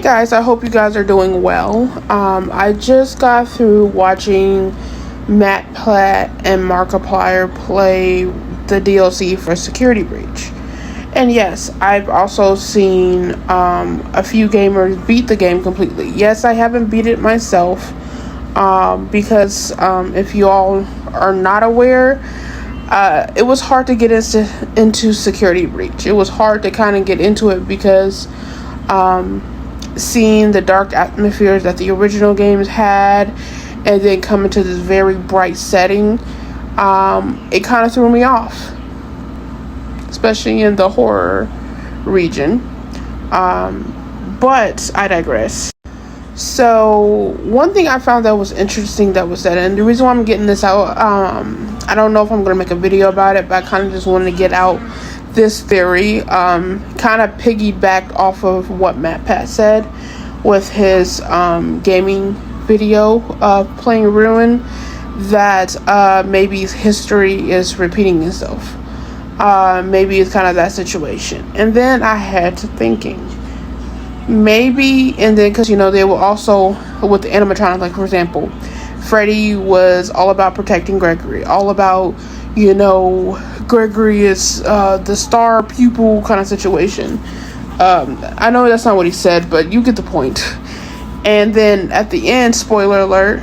Hey guys, I hope you guys are doing well. I just got through watching Matt Platt and Markiplier play the DLC for Security Breach. And yes, I've also seen a few gamers beat the game completely. Yes, I haven't beat it myself because if you all are not aware, it was hard to get into Security Breach. It was hard to kind of get into it because seeing the dark atmospheres that the original games had and then coming to this very bright setting, it kind of threw me off, especially in the horror region. But I digress. So one thing I found that was interesting that was said, and the reason why I'm getting this out, I don't know if I'm going to make a video about it, but I kind of just wanted to get out this theory, kind of piggybacked off of what Matt Pat said with his gaming video playing Ruin, that maybe history is repeating itself. Maybe it's kind of that situation. And then I had to thinking, maybe, and then because they were also with the animatronic, like for example, Freddy was all about protecting Gregory, all about Gregory is the star pupil kind of situation. I know that's not what he said, but you get the point. And then at the end, spoiler alert,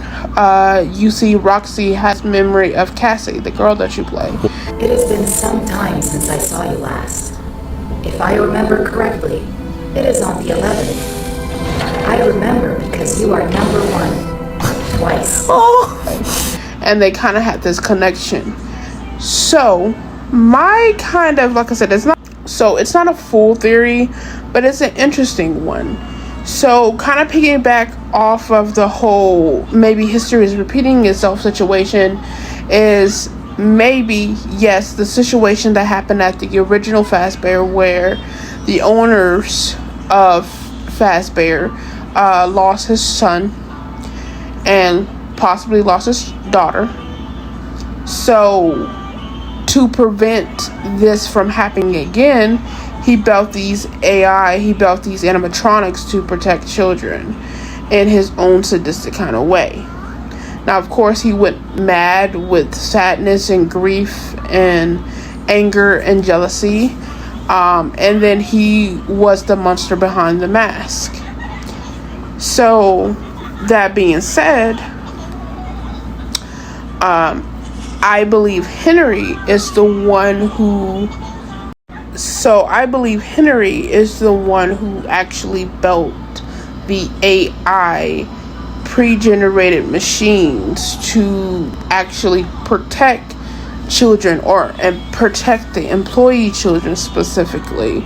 you see Roxy has memory of Cassie, the girl that you play. It has been some time since I saw you last. If I remember correctly, it is on the 11th. I remember because you are number one twice. Oh! And they kind of had this connection. So my kind of, like I said, it's not a full theory, but it's an interesting one. So kind of piggyback off of the whole maybe history is repeating itself situation is maybe, yes, the situation that happened at the original Fazbear where the owners of Fazbear lost his son and possibly lost his daughter. So to prevent this from happening again, he built these animatronics to protect children in his own sadistic kind of way. Now, of course, he went mad with sadness and grief and anger and jealousy. And then he was the monster behind the mask. So, that being said, I believe Henry is the one who actually built the AI pre-generated machines to actually protect children and protect the employee children specifically.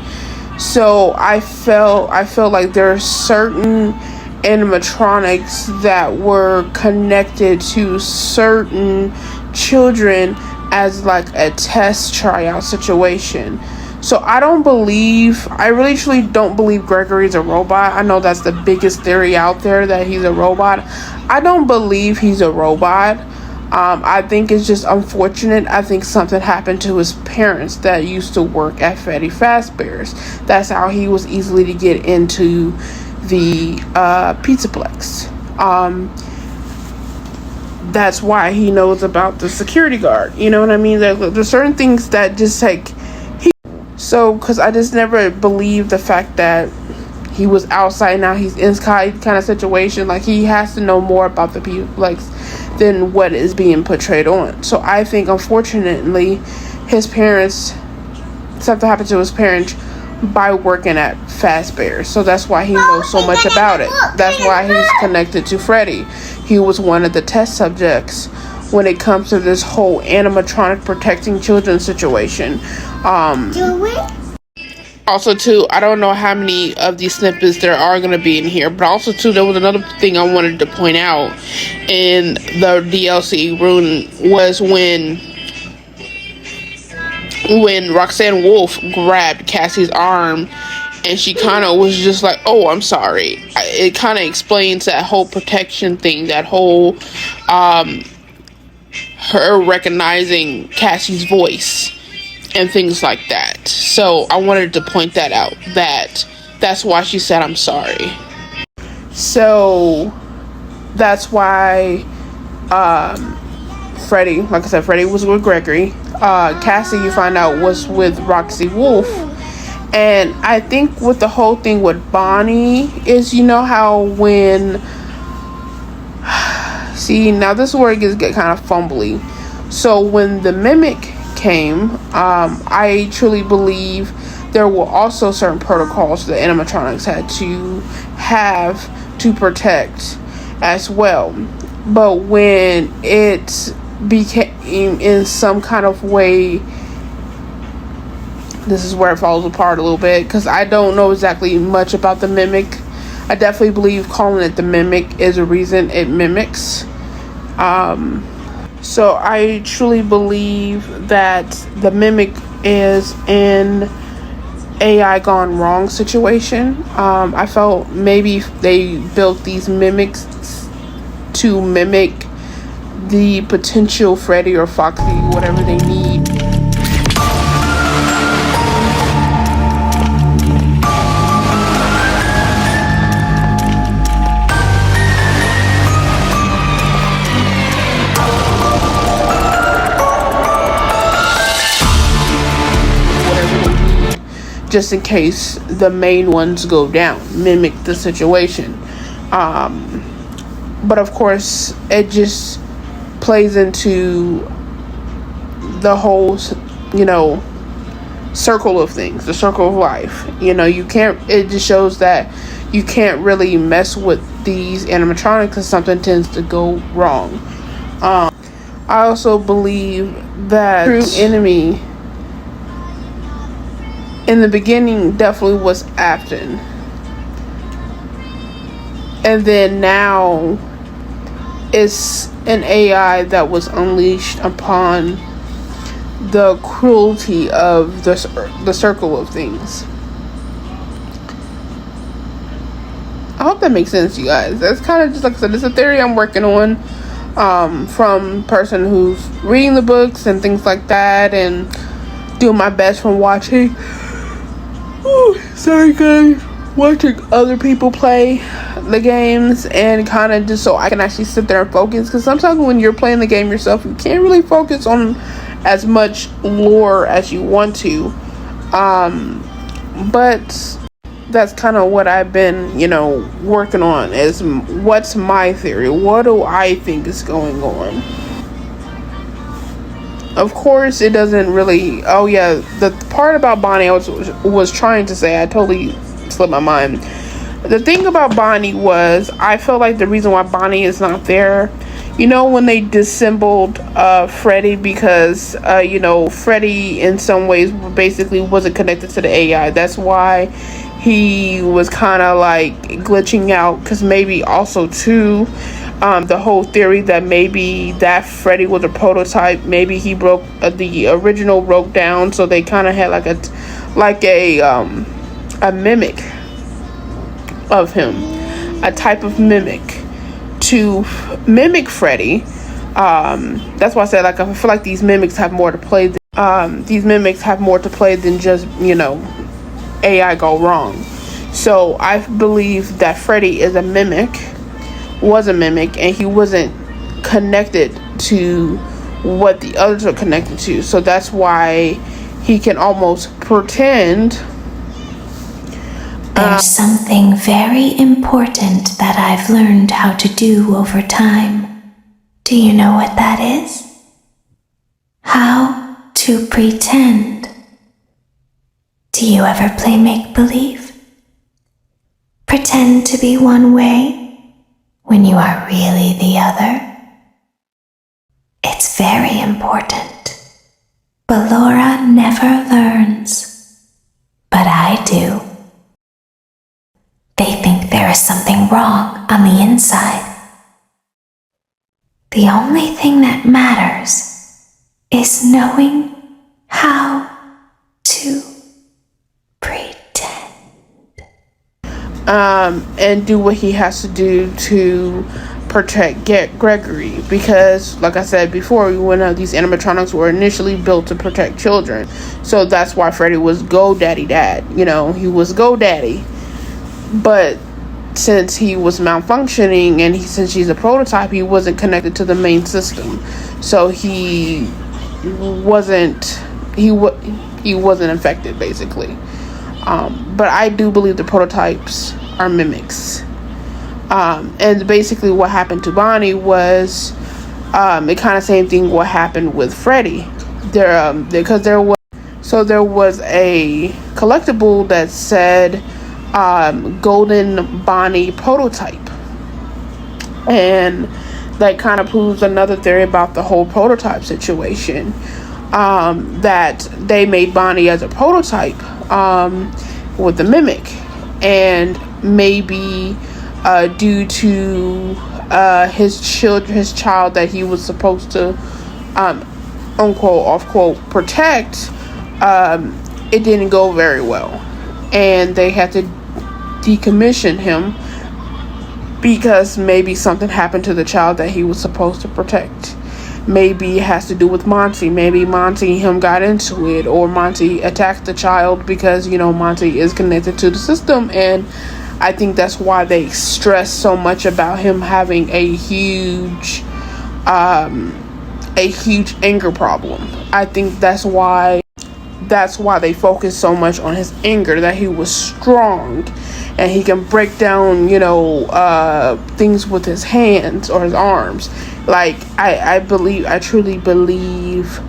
So I feel like there are certain animatronics that were connected to certain children as like a test tryout situation. So I really truly don't believe Gregory's a robot. I know that's the biggest theory out there, that he's a robot. I don't believe he's a robot. I think it's just unfortunate. I think something happened to his parents that used to work at Freddy Fazbear's. That's how he was easily to get into the Pizzaplex. That's why he knows about the security guard. You know what I mean? There's certain things that just because I just never believed the fact that he was outside, now he's inside kind of situation. Like, he has to know more about the Pizzaplex than what is being portrayed on. So I think, unfortunately, something happened to his parents by working at Fazbear. So that's why he knows so much about it. That's why he's connected to Freddy. He was one of the test subjects when it comes to this whole animatronic protecting children situation. Also, too, I don't know how many of these snippets there are going to be in here, but also, too, there was another thing I wanted to point out in the DLC Ruin was when Roxanne Wolf grabbed Cassie's arm and she kind of was just like, oh, I'm sorry. It kind of explains that whole protection thing, that whole her recognizing Cassie's voice and things like that. So I wanted to point that out, that's why she said I'm sorry. So that's why Freddy, like I said, Freddy was with Gregory. Cassie, you find out, was with Roxy Wolf. And I think with the whole thing with Bonnie is, you know how when... See, now this is where it gets kind of fumbly. So when the Mimic came, I truly believe there were also certain protocols the animatronics had to have to protect as well. But when it became in some kind of way, this is where it falls apart a little bit, because I don't know exactly much about the Mimic. I definitely believe calling it the Mimic is a reason it mimics. So I truly believe that the Mimic is in AI gone wrong situation. I felt maybe they built these mimics to mimic the potential Freddy or Foxy, whatever they need. Just in case the main ones go down, mimic the situation. But of course, it just plays into the whole, circle of things, the circle of life. You can't, it just shows that you can't really mess with these animatronics because something tends to go wrong. I also believe that true enemy in the beginning definitely was Afton, and then now it's an AI that was unleashed upon the cruelty of the circle of things. I hope that makes sense, you guys. That's kind of just, like I said, it's a theory I'm working on, from person who's reading the books and things like that, and doing my best from watching. Sorry guys, watching other people play the games, and kind of just so I can actually sit there and focus, because sometimes when you're playing the game yourself, you can't really focus on as much lore as you want to. But that's kind of what I've been, working on, is what's my theory, what do I think is going on. Of course, it doesn't really... Oh, yeah, the part about Bonnie I was trying to say, I totally slipped my mind. The thing about Bonnie was, I felt like the reason why Bonnie is not there, when they disassembled Freddy, because, Freddy in some ways basically wasn't connected to the AI. That's why he was kind of like glitching out, because maybe also too... the whole theory that maybe that Freddy was a prototype, maybe he broke the original broke down, so they kind of had like a mimic of him, a type of mimic to mimic Freddy. That's why I said, I feel like these mimics have more to play than just AI go wrong. So I believe that Freddy is was a mimic, and he wasn't connected to what the others are connected to. So that's why he can almost pretend. There's something very important that I've learned how to do over time. Do you know what that is? How to pretend. Do you ever play make-believe? Pretend to be one way when you are really the other? It's very important. But Laura never learns. But I do. They think there is something wrong on the inside. The only thing that matters is knowing how to pretend. And do what he has to do to protect Gregory, because like I said before, these animatronics were initially built to protect children. So that's why Freddy was GoDaddy Dad. He was GoDaddy. But since he was malfunctioning and since he's a prototype, he wasn't connected to the main system, so he wasn't infected basically. But I do believe the prototypes are mimics. And basically what happened to Bonnie was it kind of same thing what happened with Freddy. Because there was a collectible that said Golden Bonnie prototype, and that kind of proves another theory about the whole prototype situation, that they made Bonnie as a prototype with the mimic, and maybe due to his child that he was supposed to unquote off quote protect, it didn't go very well, and they had to decommission him because maybe something happened to the child that he was supposed to protect. Maybe it has to do with Monty. Maybe Monty and him got into it, or Monty attacked the child because, Monty is connected to the system, and I think that's why they stress so much about him having a huge anger problem. I think that's why they focus so much on his anger, that he was strong and he can break down, things with his hands or his arms. Like, I truly believe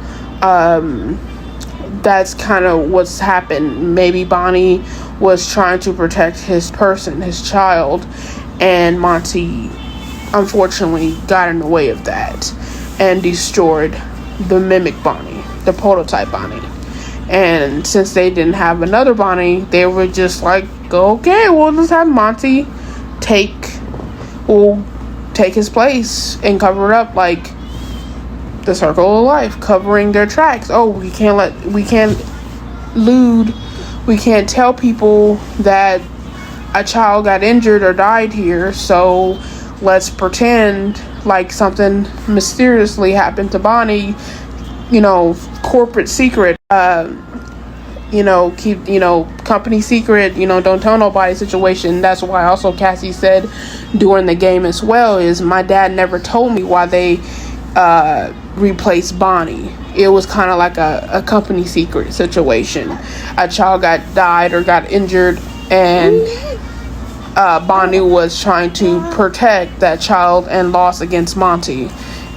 that's kind of what's happened. Maybe Bonnie was trying to protect his child, and Monty unfortunately got in the way of that and destroyed the mimic Bonnie, the prototype Bonnie. And since they didn't have another Bonnie, they were just like, okay, we'll just have Monty take his place and cover it up, like the circle of life, covering their tracks. Oh, we can't tell people that a child got injured or died here, so let's pretend like something mysteriously happened to Bonnie, corporate secret, keep, company secret, don't tell nobody situation. That's why also Cassie said during the game as well, is my dad never told me why they replaced Bonnie. It was kind of like a company secret situation. A child died or got injured, and Bonnie was trying to protect that child and lost against Monty.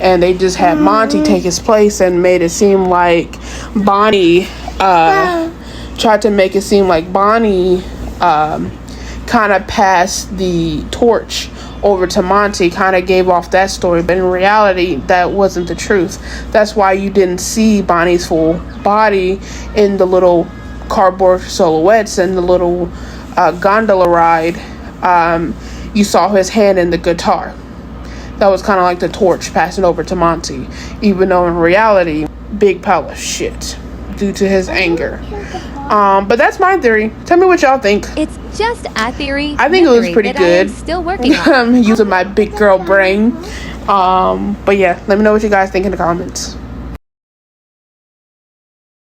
And they just had Monty take his place and made it seem like Bonnie tried to make it seem like Bonnie kind of passed the torch over to Monty, kind of gave off that story, but in reality that wasn't the truth. That's why you didn't see Bonnie's full body in the little cardboard silhouettes and the little gondola ride. You saw his hand in the guitar. That was kind of like the torch passing over to Monty, even though in reality, big pile of shit due to his anger. But that's my theory. Tell me what y'all think. It's just a theory. I think it was pretty good. I'm still working on. I'm using my big girl brain. But yeah, let me know what you guys think in the comments.